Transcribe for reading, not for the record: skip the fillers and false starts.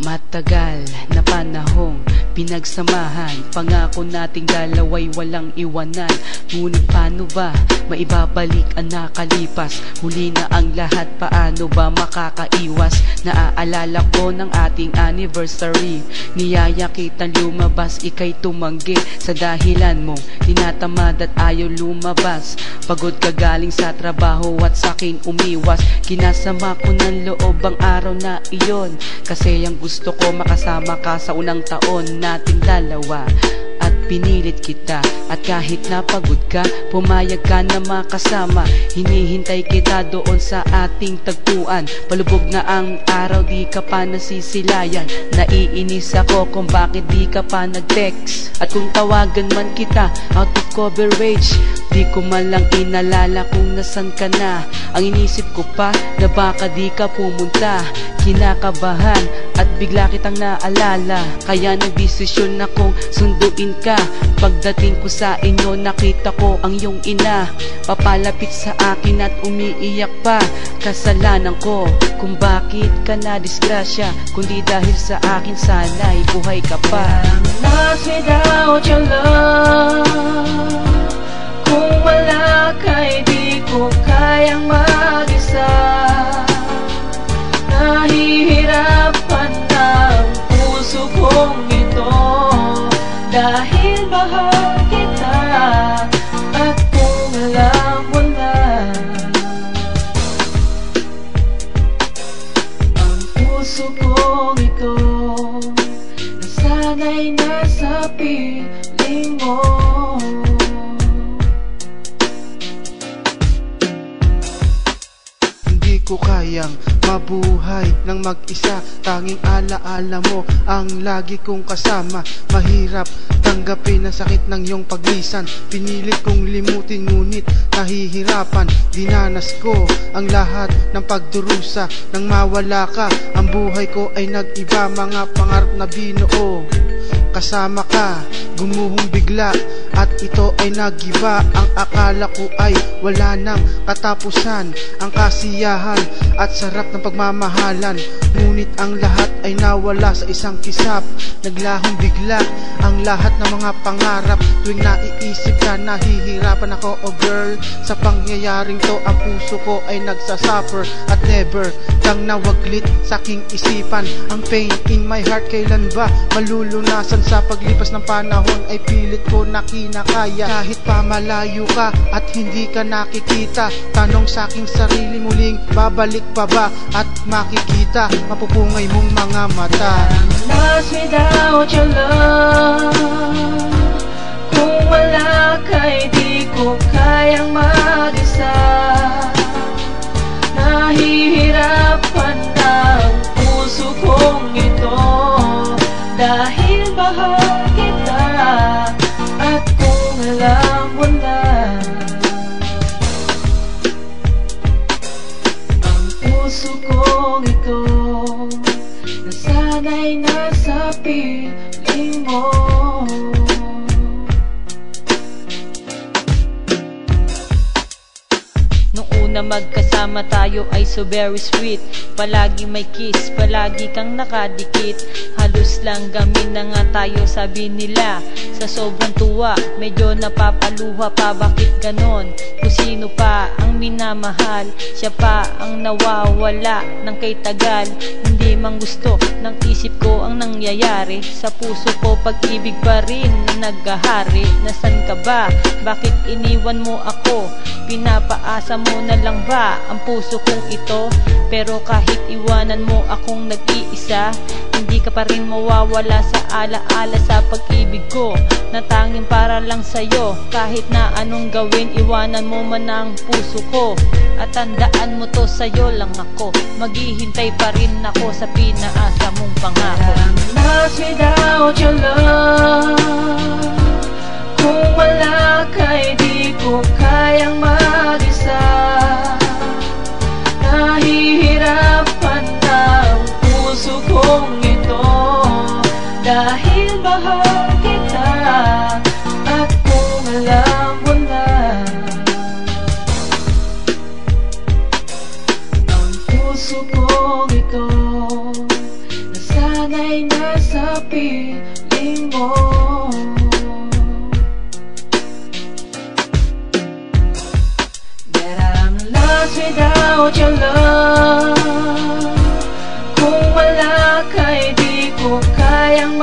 Matagal na panahong pinagsamahan, pangako nating dalawa'y walang iwanan. Ngunit paano ba maibabalik ang nakalipas? Huli na ang lahat, paano ba makakaiwas? Naaalala ko ng ating anniversary, niyaya kitang lumabas, ika'y tumanggi sa dahilan mong tinatamad at ayaw lumabas. Pagod ka galing sa trabaho at sa'kin umiwas. Kinasama ko ng loob ang araw na iyon, kasi ang gusto ko makasama ka sa unang taon nating dalawa. At pinilit kita, at kahit napagod ka, pumayag ka na makasama. Hinihintay kita doon sa ating tagpuan. Palubog na ang araw, di ka pa nasisilayan. Naiinis ako kung bakit di ka pa nag-text. At kung tawagan man kita, out of coverage, di ko man lang inalala kung nasan ka na. Ang inisip ko pa na baka di ka pumunta. Kinakabahan at bigla kitang naalala, kaya nagdesisyon akong sunduin ka. Pagdating ko sa inyo, nakita ko ang iyong ina, papalapit sa akin at umiiyak pa. Kasalanan ko kung bakit ka na disgrasya, kundi dahil sa akin sana'y buhay ka pa. Lost without your love, kung wala ka'y di ko kayang mag-isa. Nahihirapan ang puso kong ito, dahil mahal kita. At kung alam mo na, ang puso kong ito nasanay na sa piling mo. Hindi ko kayang mabuhay ng mag-isa, tanging alaala mo ang lagi kong kasama. Mahirap tanggapin ang sakit ng iyong paglisan, pinilit kong limutin ngunit nahihirapan. Dinanas ko ang lahat ng pagdurusa, nang mawala ka ang buhay ko ay nag-iba. Mga pangarap na binuo kasama ka, gumuhong bigla, at ito ay nagiba. Ang akala ko ay wala nang katapusan, ang kasiyahan at sarap ng pagmamahalan. Ngunit ang lahat ay nawala sa isang kisap. Naglahong bigla ang lahat ng mga pangarap. Tuwing naiisip ka, nahihirapan ako, oh girl. Sa pangyayaring to, ang puso ko ay nagsasuffer, at never kang nawaglit sa aking isipan. Ang pain in my heart, kailan ba malulunasan? Sa paglipas ng panahon ay pilit ko na kinakaya. Kahit pa malayo ka at hindi ka nakikita, tanong sa aking sarili, muling babalik pa ba at makikita mapupungay mong mga mata? Lost without your love, kung wala ka'y di ko kayang mag-isa. Nahihirapan ang puso kong ito, dahil mahal kita. At kung alam mo na, ang puso kong ito nasanay na sa piling mo. Na magkasama tayo ay so very sweet. Palagi may kiss, palagi kang nakadikit. Halos lang gamin na nga tayo, sabi nila. Sa sobrang tuwa, medyo napapaluha pa. Bakit ganon? Kung sino pa ang minamahal, siya pa ang nawawala ng kay tagal. Hindi mang gusto ng isip ko ang nangyayari. Sa puso ko pag-ibig pa rin na naghahari. Nasan ka ba? Bakit iniwan mo ako? Pinapaasa mo na lang ba ang puso kong ito? Pero kahit iwanan mo akong nag-iisa, hindi ka pa rin mawawala sa alaala sa pag-ibig ko, na tanging para lang sa'yo. Kahit na anong gawin, iwanan mo man ang puso ko. At tandaan mo to, sa'yo lang ako. Maghihintay pa rin ako sa pinaasa mong pangako. Lost without your love, kung wala ka'y di ko kayang mag-isa. Nahihirapan ang puso kong ito, dahil mahal kita. At kung alam mo na, ang puso kong ito nasanay kapiling mo. That I'm lost without your love. Kung wala ka, di ko kayang